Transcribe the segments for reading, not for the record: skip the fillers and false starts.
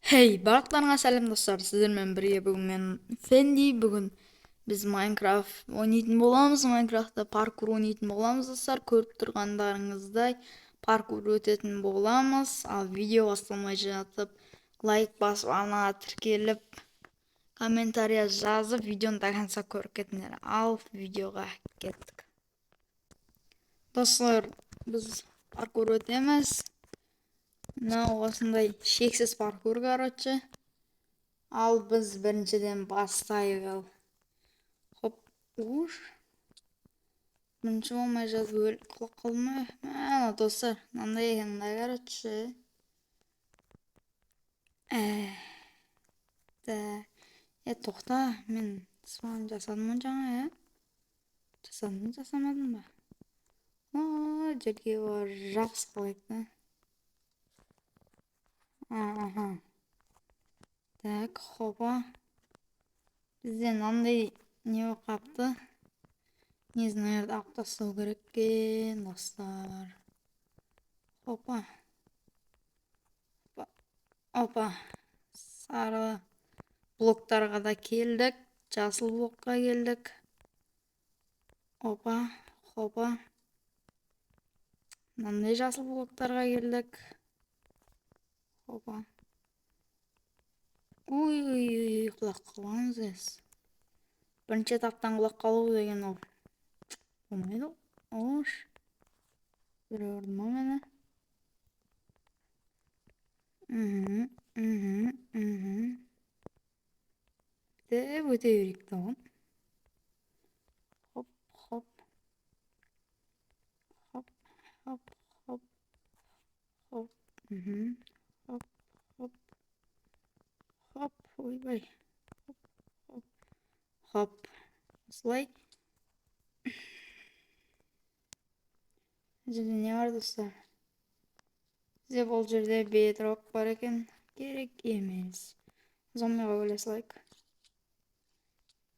Hey, барлықтарыңа сәлем достар, сіздермен бірге бүгін мен Фенди. Бүгін біз Майнкрафт ойнайтын боламыз. Майнкрафтта паркур ойнайтын боламыз достар. Көріп тұрғандарыңыздай паркур өтетін боламыз. Ал видео басталмай жатып, лайк басып, ана тіркеліп, комментария жазып, видеоны до конца көріп кетіңдер. Ал видеоға кеттік. Достар, біз паркур өтеміз. Мынау осындай шексіз паркур, короче. Ал біз біріншіден бастайық ал. Хоп, уш. Бірінші болмай жазып өліп құлақ қалмай. Мәна достар, мынандай екен да, короче. Тоқта, мен спаун жасадым ма жаңа, жасадым ба, жасамадым ба? Жерге бар жабыс қалайық та. Так, хопа. Бізден мынандай не болып қапты. Не знаю, алып тастау керек екен, достар. Опа. Опа. Сары блоктарға да келдік. Жасыл блокқа келдік. Опа. Хопа. Мынандай жасыл блоктарға келдік. Опа. Ой, құлақ қаламыз ес. Бірінші этаптан құлақ қалу деген ол. Болмайды. Ош. Көріп ма мені? Деп өте берейік тауын. Хоп, хоп. Хоп, хоп, хоп. Хоп, хоп, хоп. Хоп, ойбай. Хоп, хоп. Хоп. Осылай. Жерде не бар достар? Бізде бұл жерде бедрок бар екен. Керек емес. Зомбиға бөле салайық.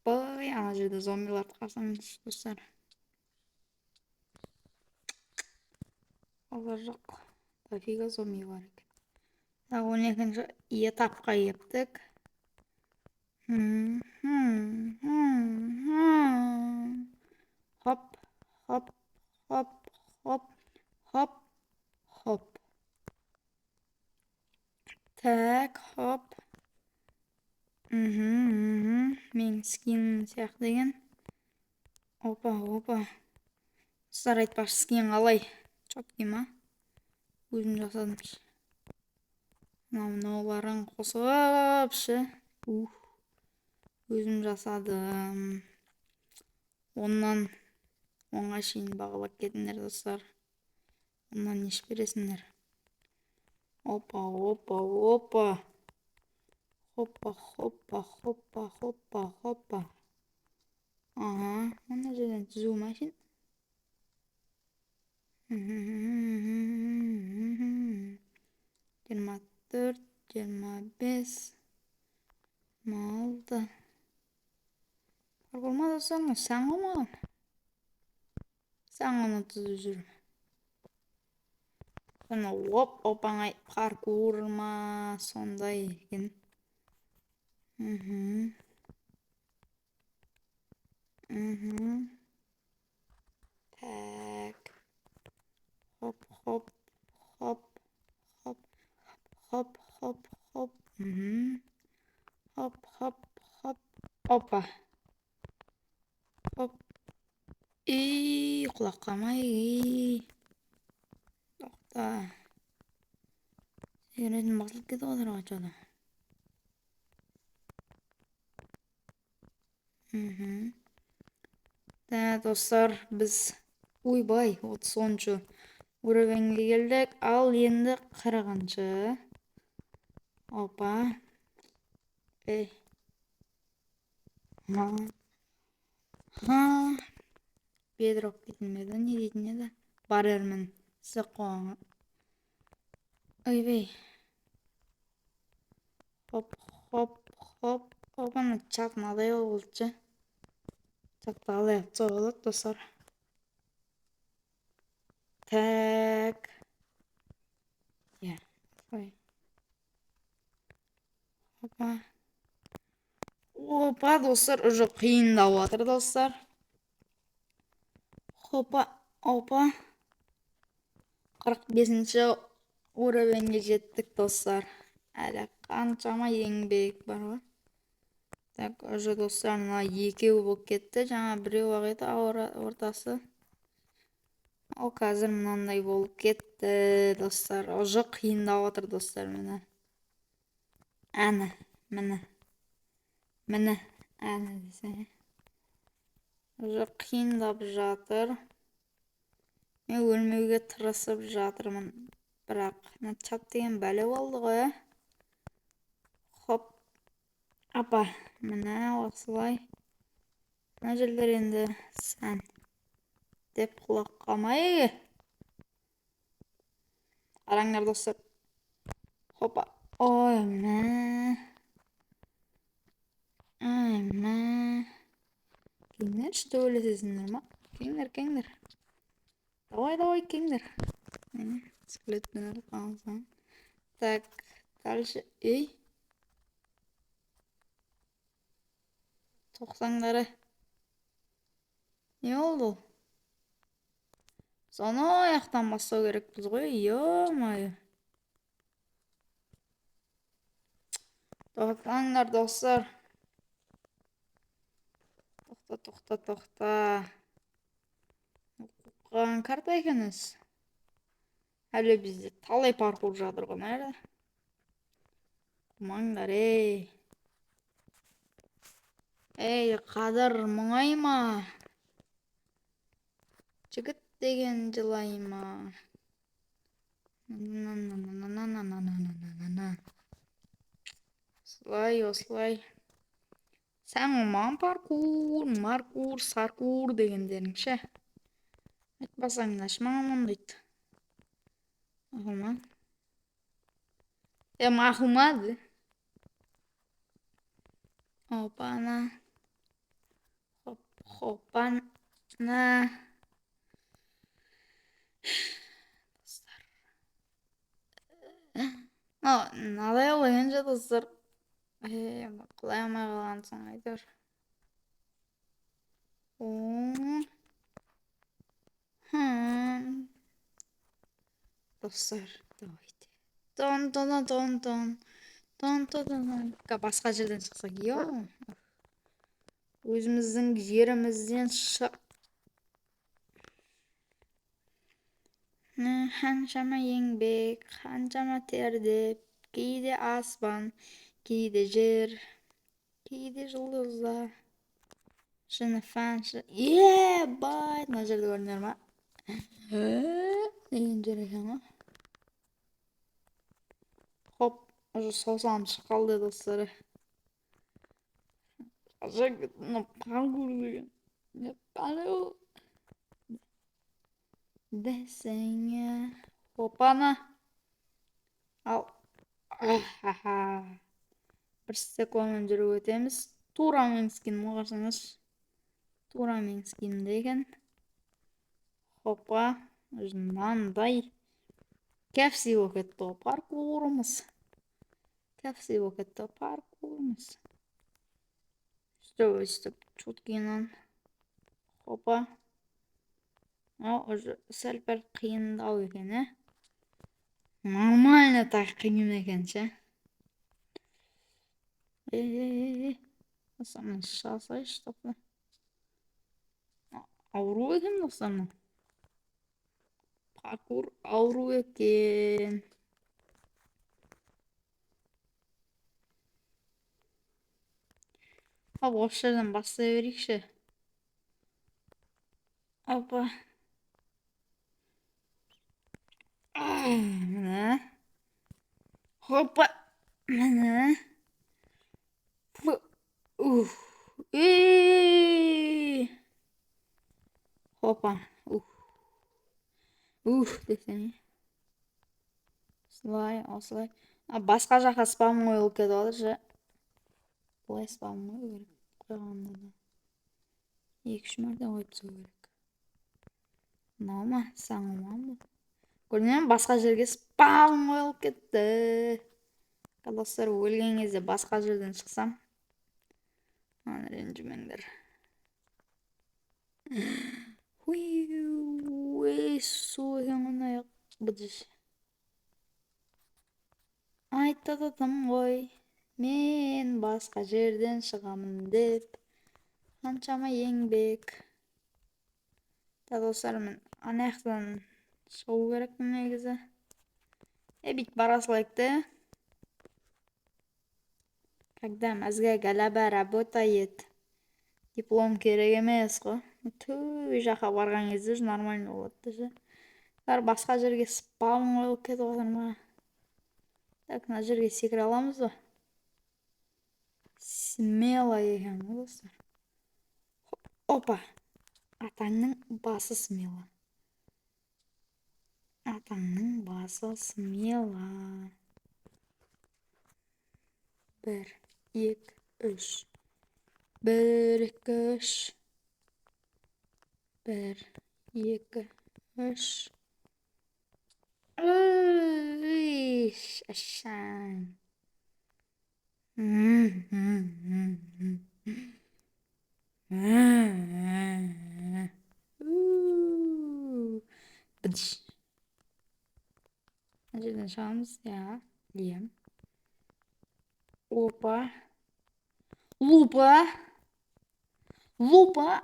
Бай, ана жерде зомбиларды қарсамыз достар. Олар жоқ. Дофига зомби бар екен. 12-ші этапқа еттік. Хоп, хоп, хоп, хоп, хоп, хоп. Так, хоп. Мен скин сияқты деген. Опа, опа. Достар, айтпақшы, скин қалай? Чоткий ма? Өзім жасадымшы. Мынауларын қосыпшы. Өзім жасадым. Оннан оңға шейін бағалап кетіңдер достар. Оннан неш бересіңдер? Опа, опа, опа. Хоппа, хоппа, хоппа, хоппа, хоппа. Мына жерден түзу машин. 24, 25. Малды. Паркурма достар, сән қомаған. Сән ғана түзу жүр. Соны оп-опаңай паркурма сондай екен. Так. Хоп, хоп, хоп, хоп, хоп, хоп, хоп. Хоп, хоп, хоп. Опа. Хоп. Құлақ қалмай. Тоқта. Сигаретін басылып кетіп отыр қачада. Да, достар, біз ойбай 30-ші уровеньге келдік. Ал енді 40-ші. Опа. Бедрок кетілмеді, не дейтін еді? Барермін. Сіз қоңы. Ойбай. Хоп, хоп, хоп. Опаны чат мынадай болчу. Чатты алайық соғылық, достар. Так. Опа. Опа, достар, уже қиындап жатыр, достар. Опа, опа. 45-ші уровеньге жеттік, достар. Әлі қаншама еңбек бар ғой. Так, уже достар, мына екеуі болып кетті. Жаңа біреу ақ еді ортасы. Ал қазір мынандай болып кетті, достар. Уже қиындап жатыр, достар, міне. Әні, міне. Әні десе. Уже қиындап жатыр. Мен өлмеуге тырысып жатырмын. Бірақ, чат деген бәле болды ғой, ә? Хоп. Апа, міне осылай. Мына жерлер енді сән деп құлақ қалмай. Қараңдар, достар. Хопа. Ой, мә. Ай, мә. Кеңдер, что өлесесіңдер ма? Кеңдер. Давай, кеңдер. Скелеттен қалсаң. Так, дальше. Ей. Тоқсаңдары. Не oldu? Соны аяқтан бастау керекпіз ғой, ё-моё. Тоқтаңдар, достар. Тоқта. Оқыған карта екеніз. Әлі бізде талай паркур жатыр ғой, нәрді? Құмаңдар, ей. Ей, қадыр мұңайма. Жігіт деген жылайма. Осылай. Сән маған паркур, саркур дегендерің ше. Айтпасаң наш маған мұндайды. Мақұлма. Мақұлмады. Опана. Хоппана. Надай ойын жа, достар. Құлай алмай қалғансың, айтыр. Достар, давайте. Тон. Басқа жерден шықсақ, өзіміздің жерімізден шық. Қаншама еңбек, қаншама тердеп, кейде аспан, кейде жер, кейде жұлдыздар. Шыны фаншы. Бай! Мына жерді көрдіңдер ма? Деген жер екен ғой. Хоп, уже саусағым шығып қалды, достар. Паркур деген. Десеңе. Хопана. Ал. Бір стекломен жүріп өтеміз. Тура мен скинімге қарсаңыз. Тура мен скинімде екен. Хопа. Мынандай. Кәпси болып кетті ғой паркурымыз. Өстіп, чуткинан. Хопа. Уже сәл-пәл қиындау екен, ә? Нормально так қиын екен, ше. Осыны шалсайшы, тоқта. Ауру екен, достарына. Паркур ауру екен. Осы жерден бастай берейікші. Опа. Міне. Хопа. Міне. Хопа. Десене. Осылай. Басқа жаққа спам қойылып кетіп жатыр, ше. Бұлай спам қою керек. Қойғанда да. 2-3 мәрте қойып тастау керек. Мынау ма? Саңылман бұл. Көрдіңіз бе? Басқа жерге спам қойылып кетті. Достар, өлген кезде басқа жерден шықсам, ренжімеңдер. Ой, су екен ғой, быдыш. Айтадым ғой, мен басқа жерден шығамын деп, қаншама еңбек. Достар, мен ана жақтан шығу керекпін негізі. Бит бара салайық. Когда мозга работает, диплом керек емес қой. Төбе жаққа барған кезде уже нормально болады. Басқа жерге спаун қойылып кетіп жатыр ма? Так, мына жерге секіре аламыз ба? Смело екен ғой, достар. Опа! Атаңның басы смело. Атаңның басы смело. 1, 2, 3. 1, 2, 3. 1, 2, 3. Aşağı. Bıdış. Acıdan şans ya. Diyem. Опа. Лупа. Лупа.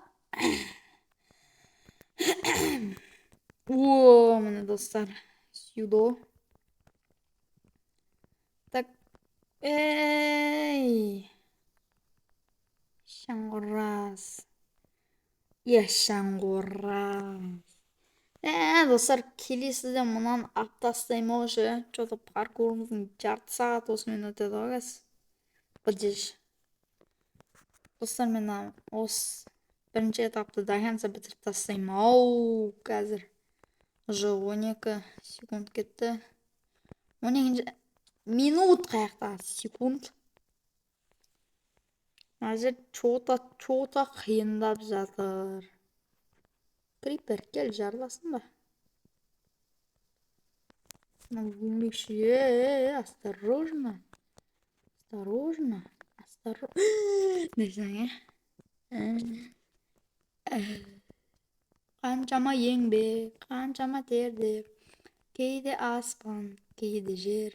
О, міне достар. Сюдо. Так. Эй. Шаңғырас. Шаңғырас. Достар, келесіде мұнан аптастаймын уже. Что-то паркурымыздың жарты сағат осымен өтеді ғой. Быдыш. Достар, мен осы бірінші этапты дайынса бітіріп тастаймын. Ау, қазір. Уже 12 секунд кетті. 12 минут қаяқта секунд. Әзір чота қиындап жатыр. Крипер, кел жарласын ба? Осторожно. Осторожно. Осторожно. Несің, Қаншама еңбек, қаншама тердер. Кейде аспан, кейде жер,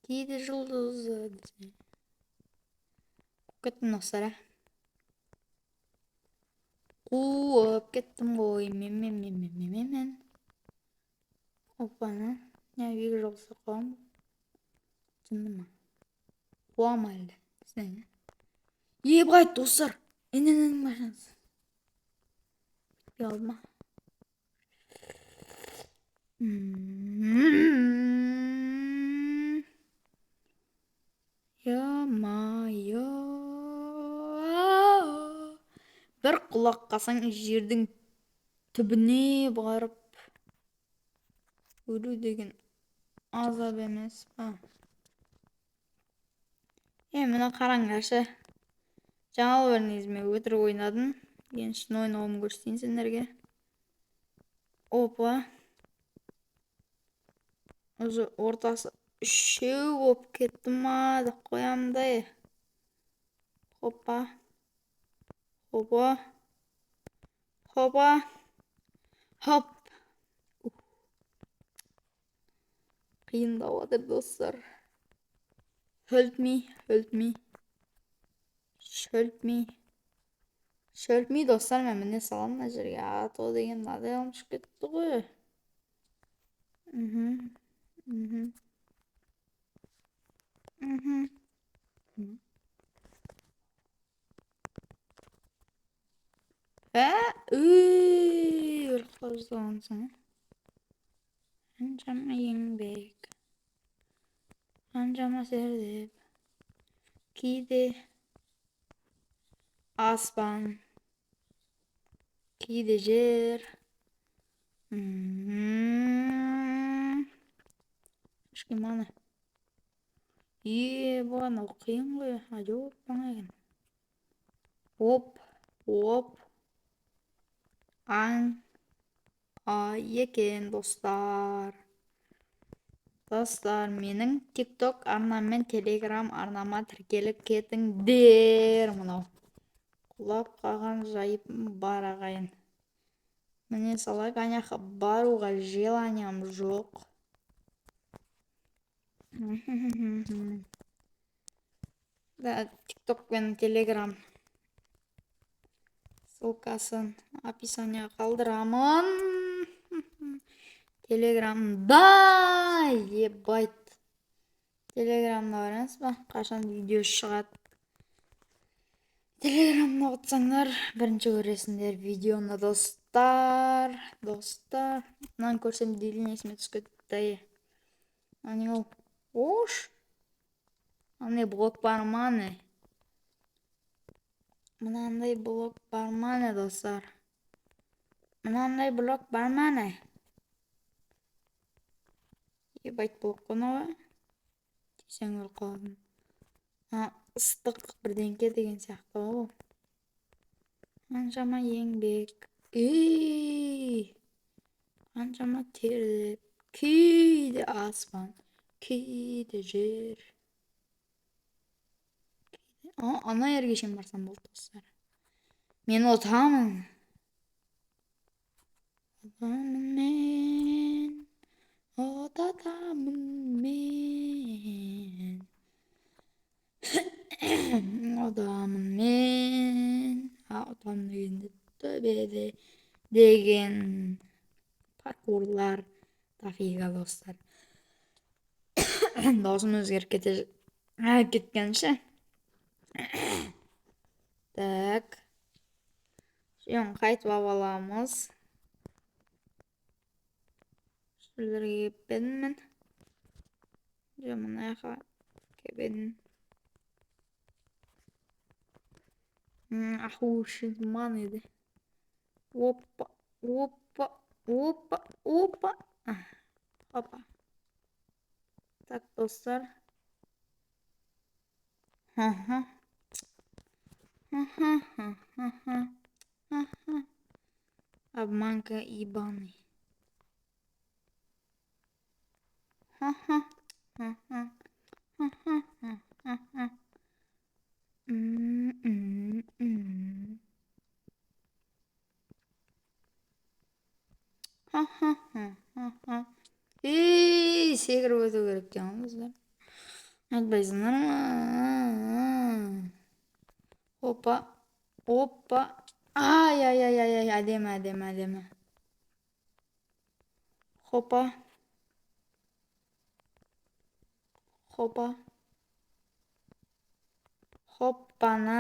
кейде жұлдызы. Кеттім достар, Қуып кеттім ғой, мен. Опаны, егі жоқса қуам. Жынды ма? Қуам әлі. Қайт достар. Ененің машинасы. Алма. Ямайо. Бір құлақ қасаң жердің түбіне барып өлу деген азап емес па? Мына қараңдаршы. Жаңалы бір негізіме өтірік ойнадым. Енді шын ойнауымды көрсетейін сендерге. Опа. Уже ортасы 3 болып кетті ма деп қоямды. Хопа. Хопа. Хопа. Хоп. Қиындау жатыр достар. Help me. Достар, мен міне салам мына жерге. Ато деген мынадай алып кетті ғой. Бір қозғансың. Қаншама еңбек, қаншама сердеп, кейде аспан, кейде жер. Шкеманы. Бұған қиын ғой, жоқ бана екен. Оп. Аң екен достар. Достар, менің TikTok арнам мен Telegram арнама тіркеліп кетіңдер. Мынау құлап қалған жайым бар ағайын. Міне солай, аняқа баруға желаниям жоқ. Да, TikTok пен Telegram ссылкасын описанияға қалдырамын. Телеграмда ебайт. Телеграмда барыңыз ба? Қашан видео шығады? Телеграмда отырсаңдар, бірінші көресіңдер видеоны, достар. Мынаны көрсем дейін есіме түсіп кетті. Ане ол. Ош. Ане блок бар ма не? Мынандай блок бар ма не, достар? Мынандай блок бар ма не? Ебайт блок қонауы. Тесең өр қалдым. Ыстық бірдеңке деген сияқты ол. Қаншама еңбек. Қаншама терлеп. Кейде аспан, кейде жер. Ана ерге шен барсам болды, достар. Мен отамын. Отатамын мен. Одамын мен. Отам дегенде төбеде деген паркурлар тафига, достар. Даусым өзгеріп кеткенше. Так. Жөн қайтып аламыз. Шүлдерге кеппедім мен. Жөн мұнаяқа кеппедім. Ахушыман еді. Опа. Опа. Так, достар. Обманка ебаный. Секіріп өту керек жанымыздар. Айтпайсыңдар ма? Опа. Ай, әдемі. Хопа. Хоппана.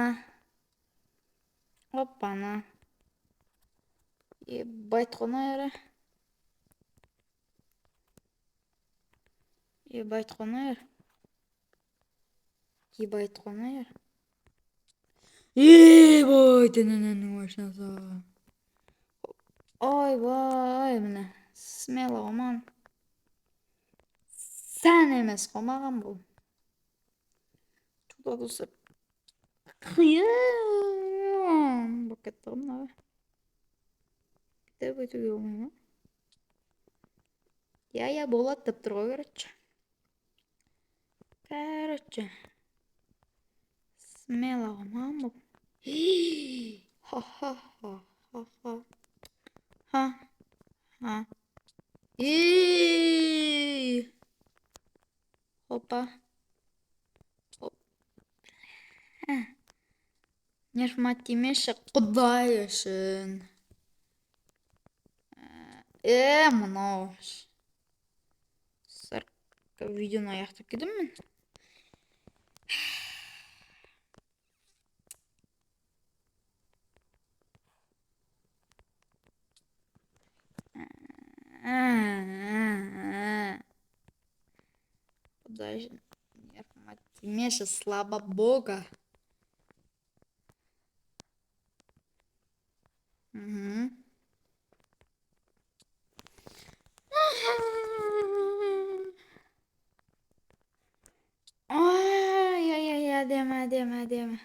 Ебайт қонайыры. Ебайт қонайыр. Ебайт эненің машинасы. Ой, міне. Смело оман. Сән емес қомаған бұл. Чуда достар. Қиын. Бұл кетті ғымна бі. Деп өтуге оңай. Я болады деп тұрға Короче. Смело оман бұл. Ха. Опа. Нерфмат демеші, құдай үшін. Мынау. Видеоны аяқтап кетем мен. Құдай үшін. Нерфмат демеші, слава бога. Әдемі.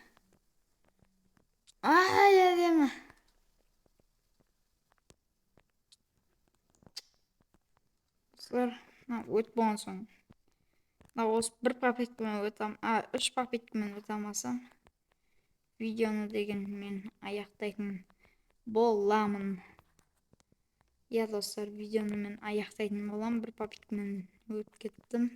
Әдемі. Өт болған соң. Осы бір попыткамен өтам, 3 попыткамен өтем алсам, видеоны деген мен аяқтайтын боламын. Иә достар, видеоны мен аяқтайтын боламын, бір попыткамен өтіп кеттім.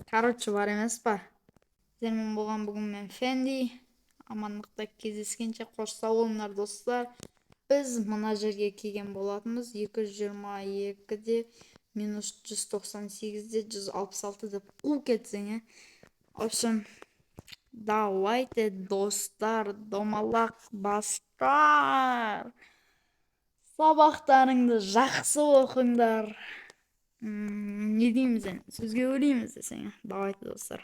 Короче, бар емес па? Сіздермен болған бүгін мен Фенди. Амандықта кездескенше қош сау болыңдар достар. Біз мына жерге келген болатынбыз. 222-де минус 198-де 166 деп қу кетсең, В общем, давайте достар, домалақ бастар. Сабақтарыңды жақсы оқыңдар. Не дейміз енді? Сөзге өлейміз десең. Давайте достар.